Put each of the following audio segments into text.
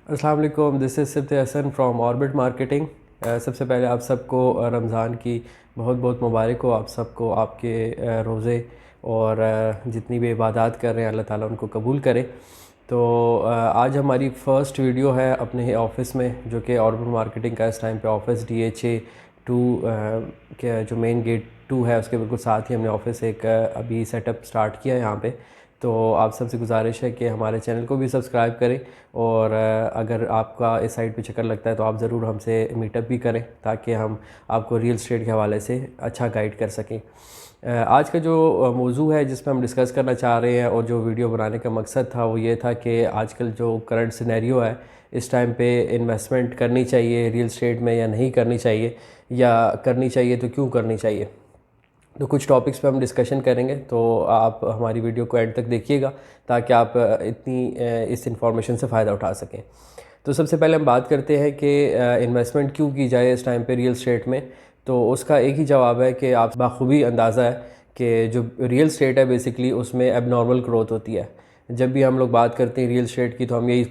अस्सलाम वालेकुम, this is Sifat Hasan from Orbit Marketing. सबसे पहले आप सबको रमज़ान की बहुत बहुत मुबारक हो। आप सबको आपके रोज़े और जितनी भी इबादत कर रहे हैं अल्लाह ताला उनको कबूल करे। तो आज हमारी फ़र्स्ट वीडियो है अपने ऑफ़िस में, जो कि ऑर्बिट मार्केटिंग का इस टाइम पे ऑफ़िस DHA 2 के जो मेन गेट 2 है उसके बिल्कुल साथ ही हमने ऑफ़िस एक अभी सेटअप स्टार्ट किया है यहाँ पे। तो आप सबसे गुजारिश है कि हमारे चैनल को भी सब्सक्राइब करें, और अगर आपका इस साइट पे चक्कर लगता है तो आप ज़रूर हमसे मीटअप भी करें, ताकि हम आपको रियल एस्टेट के हवाले से अच्छा गाइड कर सकें। आज का जो मौजू है जिस पर हम डिस्कस करना चाह रहे हैं और जो वीडियो बनाने का मकसद था वो ये था कि आजकल जो करंट सिनेरियो है, इस टाइम पे इन्वेस्टमेंट करनी चाहिए रियल एस्टेट में या नहीं करनी चाहिए, या करनी चाहिए तो क्यों करनी चाहिए। तो कुछ टॉपिक्स पे हम डिस्कशन करेंगे, तो आप हमारी वीडियो को एंड तक देखिएगा ताकि आप इस इंफॉर्मेशन से फ़ायदा उठा सकें। तो सबसे पहले हम बात करते हैं कि इन्वेस्टमेंट क्यों की जाए इस टाइम पे रियल एस्टेट में। तो उसका एक ही जवाब है कि आप बाखूबी अंदाज़ा है कि जो रियल एस्टेट है बेसिकली उसमें एबनॉर्मल ग्रोथ होती है। जब भी हम लोग बात करते हैं रियल एस्टेट की, तो हम यही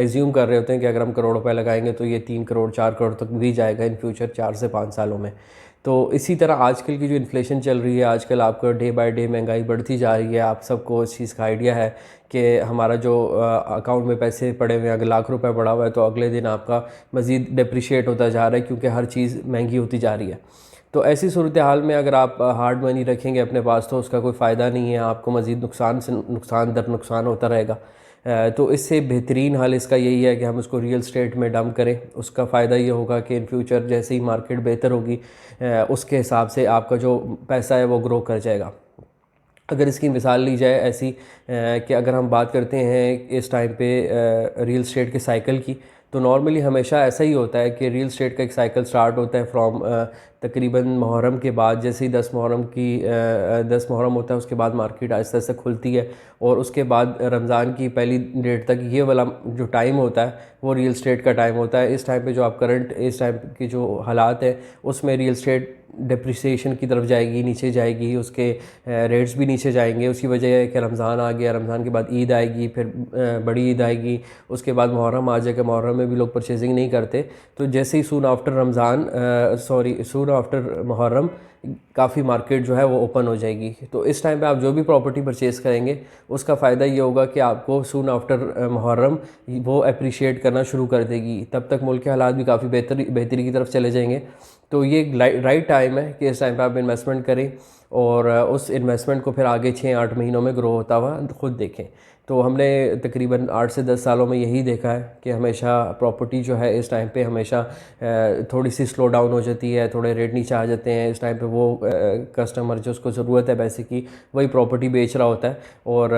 एज्यूम कर रहे होते हैं कि अगर हम करोड़ रुपए लगाएंगे तो ये 3 करोड़ 4 करोड़ तक भी जाएगा इन फ्यूचर 4 से 5 सालों में। तो इसी तरह आजकल की जो इन्फ्लेशन चल रही है, आजकल आपको डे बाय डे महंगाई बढ़ती जा रही है। आप सबको इस चीज़ का आइडिया है कि हमारा जो अकाउंट में पैसे पड़े हुए हैं, अगर लाख रुपए पड़ा हुआ है तो अगले दिन आपका मज़ीद डिप्रिशिएट होता जा रहा है, क्योंकि हर चीज़ महंगी होती जा रही है। तो ऐसी सूरत हाल में अगर आप हार्ड मनी रखेंगे अपने पास तो उसका कोई फ़ायदा नहीं है, आपको मज़ीद नुकसान से नुकसान दर नुकसान होता रहेगा। तो इससे बेहतरीन हाल इसका यही है कि हम उसको रियल स्टेट में डंप करें। उसका फ़ायदा ये होगा कि इन फ्यूचर जैसे ही मार्केट बेहतर होगी उसके हिसाब से आपका जो पैसा है वो ग्रो कर जाएगा। अगर इसकी मिसाल ली जाए ऐसी कि अगर हम बात करते हैं इस टाइम पे रियल स्टेट के साइकिल की, तो नॉर्मली हमेशा ऐसा ही होता है कि रियल स्टेट का एक साइकिल स्टार्ट होता है फ्रॉम तकरीबन मुहर्रम के बाद। जैसे ही 10 मुहर्रम होता है उसके बाद मार्केट आहिस्ता आहिस्ता खुलती है, और उसके बाद रमज़ान की पहली डेट तक ये वाला जो टाइम होता है वो रियल स्टेट का टाइम होता है। इस टाइम पे जो आप करंट इस टाइम की जो हालात है उसमें रियल स्टेट डिप्रिसिएशन की तरफ जाएगी, नीचे जाएगी, उसके रेट्स भी नीचे जाएंगे। उसकी वजह है कि रमज़ान आ गया, रमज़ान के बाद ईद आएगी, फिर बड़ी ईद आएगी, उसके बाद मुहर्रम आ जाएगा। मुहर्रम में भी लोग परचेजिंग नहीं करते, तो जैसे ही soon after soon after Muharram काफ़ी मार्केट जो है वो ओपन हो जाएगी। तो इस टाइम पे आप जो भी प्रॉपर्टी परचेज़ करेंगे उसका फ़ायदा ये होगा कि आपको सून आफ्टर मुहर्रम वो अप्रिशिएट करना शुरू कर देगी। तब तक मुल्क के हालात भी काफ़ी बेहतरी की तरफ चले जाएंगे। तो ये राइट टाइम है कि इस टाइम पे आप इन्वेस्टमेंट करें, और उस इन्वेस्टमेंट को फिर आगे 6-8 महीनों में ग्रो होता हुआ खुद देखें। तो हमने तकरीबन 8 से 10 सालों में यही देखा है कि हमेशा प्रॉपर्टी जो है इस टाइम पे हमेशा थोड़ी सी स्लो डाउन हो जाती है, थोड़े रेट नीचे आ जाते हैं। इस टाइम पे वो कस्टमर जो उसको ज़रूरत है पैसे की वही प्रॉपर्टी बेच रहा होता है, और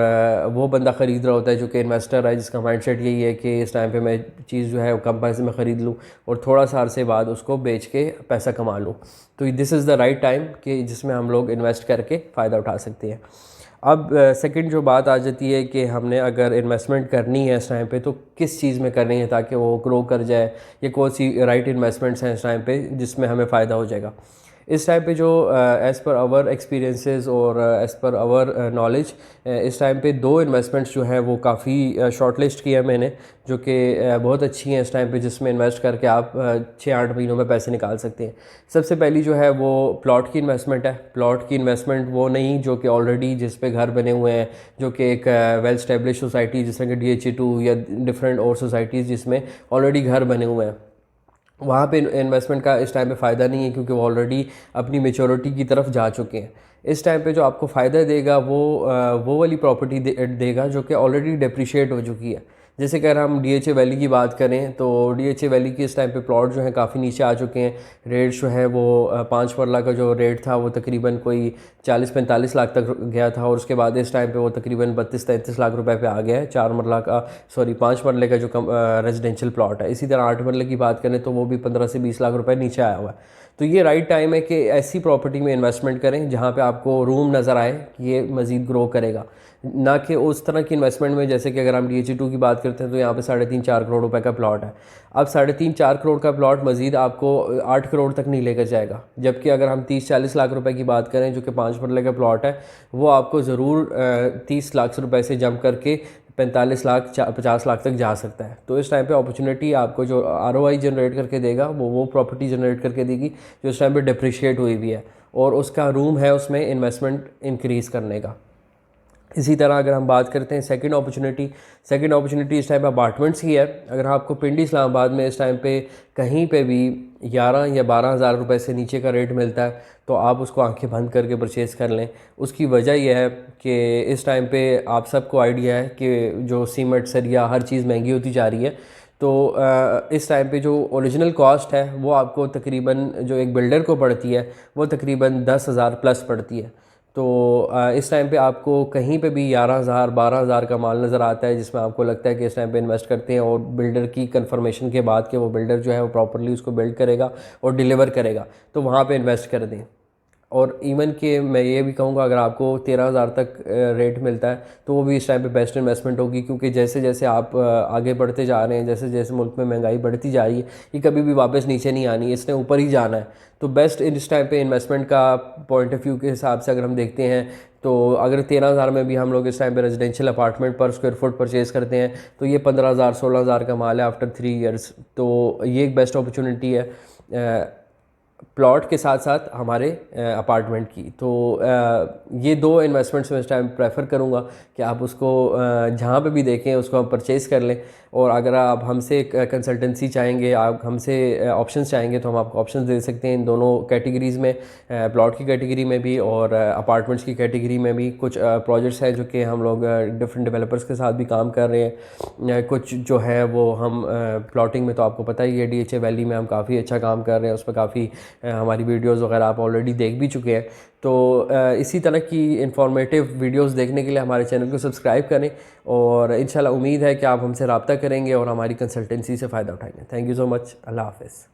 वो बंदा ख़रीद रहा होता है जो कि इन्वेस्टर है, जिसका माइंडसेट यही है कि इस टाइम पे मैं चीज़ जो है कम पैसे में ख़रीद लूँ और थोड़ा सा अरसे बाद उसको बेच के पैसा कमा लूँ। तो this is the right time कि जिसमें हम लोग इन्वेस्ट करके फ़ायदा उठा सकते हैं। अब सेकंड जो बात आ जाती है कि हमने अगर इन्वेस्टमेंट करनी है इस टाइम पे तो किस चीज़ में करनी है ताकि वो ग्रो कर जाए, ये कौन सी राइट इन्वेस्टमेंट्स हैं इस टाइम पे जिसमें हमें फ़ायदा हो जाएगा। इस टाइम पे जो एज़ पर आवर एक्सपीरियंसेस और एज़ पर आवर नॉलेज इस टाइम पे दो इन्वेस्टमेंट्स जो हैं वो काफ़ी शॉर्ट लिस्ट किया है मैंने, जो कि बहुत अच्छी हैं इस टाइम पे, जिसमें इन्वेस्ट करके आप 6-8 महीनों में पैसे निकाल सकते हैं। सबसे पहली जो है वो प्लॉट की इन्वेस्टमेंट है। प्लॉट की इन्वेस्टमेंट वो नहीं जो कि ऑलरेडी जिस पे घर बने हुए हैं, जो कि एक वेल स्टेब्लिश सोसाइटी जिस तरह कि DHA 2 या डिफरेंट और सोसाइटीज़ जिसमें ऑलरेडी घर बने हुए हैं, वहाँ पे इन्वेस्टमेंट का इस टाइम पे फ़ायदा नहीं है, क्योंकि वो ऑलरेडी अपनी मेच्योरिटी की तरफ जा चुके हैं। इस टाइम पे जो आपको फ़ायदा देगा वो वाली प्रॉपर्टी देगा जो कि ऑलरेडी डिप्रिशिएट हो चुकी है। जैसे कि अगर हम DHA वैली की बात करें तो DHA वैली की इस टाइम पे प्लॉट जो है काफ़ी नीचे आ चुके हैं। रेट जो है वो 5 मरला का जो रेट था वो तकरीबन कोई 40-45 लाख तक गया था, और उसके बाद इस टाइम पे वो तकरीबन 32-33 लाख रुपए पे आ गया है 5 मरले का जो रेजिडेंशियल प्लॉट है। इसी तरह 8 मरले की बात करें तो वो भी 15 से 20 लाख रुपए नीचे आया हुआ है। तो ये राइट टाइम है कि ऐसी प्रॉपर्टी में इन्वेस्टमेंट करें जहाँ पे आपको रूम नज़र आए कि ये मज़ीद ग्रो करेगा, ना कि उस तरह की इन्वेस्टमेंट में जैसे कि अगर हम DHA 2 की बात करते हैं तो यहाँ पे 3.5-4 करोड़ रुपए का प्लॉट है। अब 3.5-4 करोड़ का प्लॉट मज़ीद आपको 8 करोड़ तक नहीं लेकर जाएगा, जबकि अगर हम 30-40 लाख रुपए की बात करें जो कि 5 मरले का प्लॉट है, वो आपको ज़रूर 30 लाख रुपए से जंप करके 45 लाख 50 लाख तक जा सकता है। तो इस टाइम पे अपॉर्चुनिटी आपको जो ROI जनरेट करके देगा वो प्रॉपर्टी जनरेट करके देगी जो इस टाइम पे डिप्रिशिएट हुई भी है, और उसका रूम है उसमें इन्वेस्टमेंट इंक्रीज़ करने का। इसी तरह अगर हम बात करते हैं सेकंड अपॉर्चुनिटी इस टाइम अपार्टमेंट्स की है। अगर आपको पिंडी इस्लामाबाद में इस टाइम पे कहीं पे भी 11 या 12 हज़ार रुपये से नीचे का रेट मिलता है तो आप उसको आंखें बंद करके परचेज़ कर लें। उसकी वजह यह है कि इस टाइम पे आप सबको आइडिया है कि जो सीमेंट सरिया हर चीज़ महंगी होती जा रही है। तो इस टाइम पे जो ओरिजिनल कॉस्ट है वो आपको तकरीबन जो एक बिल्डर को पड़ती है वो तकरीबन 10,000 प्लस पड़ती है। तो इस टाइम पे आपको कहीं पे भी 11,000 12,000 का माल नज़र आता है जिसमें आपको लगता है कि इस टाइम पे इन्वेस्ट करते हैं, और बिल्डर की कंफर्मेशन के बाद कि वो बिल्डर जो है वो प्रॉपर्ली उसको बिल्ड करेगा और डिलीवर करेगा, तो वहाँ पे इन्वेस्ट कर दें। और इवन कि मैं ये भी कहूँगा अगर आपको 13,000 तक रेट मिलता है तो वो भी इस टाइम पे बेस्ट इन्वेस्टमेंट होगी, क्योंकि जैसे जैसे आप आगे बढ़ते जा रहे हैं, जैसे जैसे मुल्क में महंगाई बढ़ती जा रही है, ये कभी भी वापस नीचे नहीं आनी है, इसने ऊपर ही जाना है। तो बेस्ट इस टाइम पे इन्वेस्टमेंट का पॉइंट ऑफ व्यू के हिसाब से अगर हम देखते हैं तो अगर 13,000 में भी हम लोग इस टाइम पे रेजिडेंशियल अपार्टमेंट पर स्क्वायर फुट परचेज़ करते हैं तो ये 15,000 16,000 का माल है आफ्टर 3 ईयर्स। तो ये एक बेस्ट अपॉर्चुनिटी है प्लॉट के साथ साथ हमारे अपार्टमेंट की। तो ये दो इन्वेस्टमेंट्स मैं इस टाइम प्रेफर करूँगा कि आप उसको जहाँ पे भी देखें उसको आप परचेज़ कर लें। और अगर आप हमसे कंसल्टेंसी चाहेंगे, आप हमसे ऑप्शंस चाहेंगे तो हम आपको ऑप्शंस दे सकते हैं इन दोनों कैटेगरीज़ में, प्लॉट की कैटेगरी में भी और अपार्टमेंट्स की कैटेगरी में भी। कुछ प्रोजेक्ट्स हैं जो कि हम लोग डिफरेंट डेवलपर्स के साथ भी काम कर रहे हैं, कुछ जो है वो हम प्लॉटिंग में तो आपको पता ही है DHA वैली में हम काफ़ी अच्छा काम कर रहे हैं, उस पर काफ़ी हमारी वीडियोस वगैरह आप ऑलरेडी देख भी चुके हैं। तो इसी तरह की इंफॉर्मेटिव वीडियोस देखने के लिए हमारे चैनल को सब्सक्राइब करें, और इंशाल्लाह उम्मीद है कि आप हमसे रब्ता करेंगे और हमारी कंसल्टेंसी से फ़ायदा उठाएंगे। Thank you so much. अल्लाह हाफ़िज़।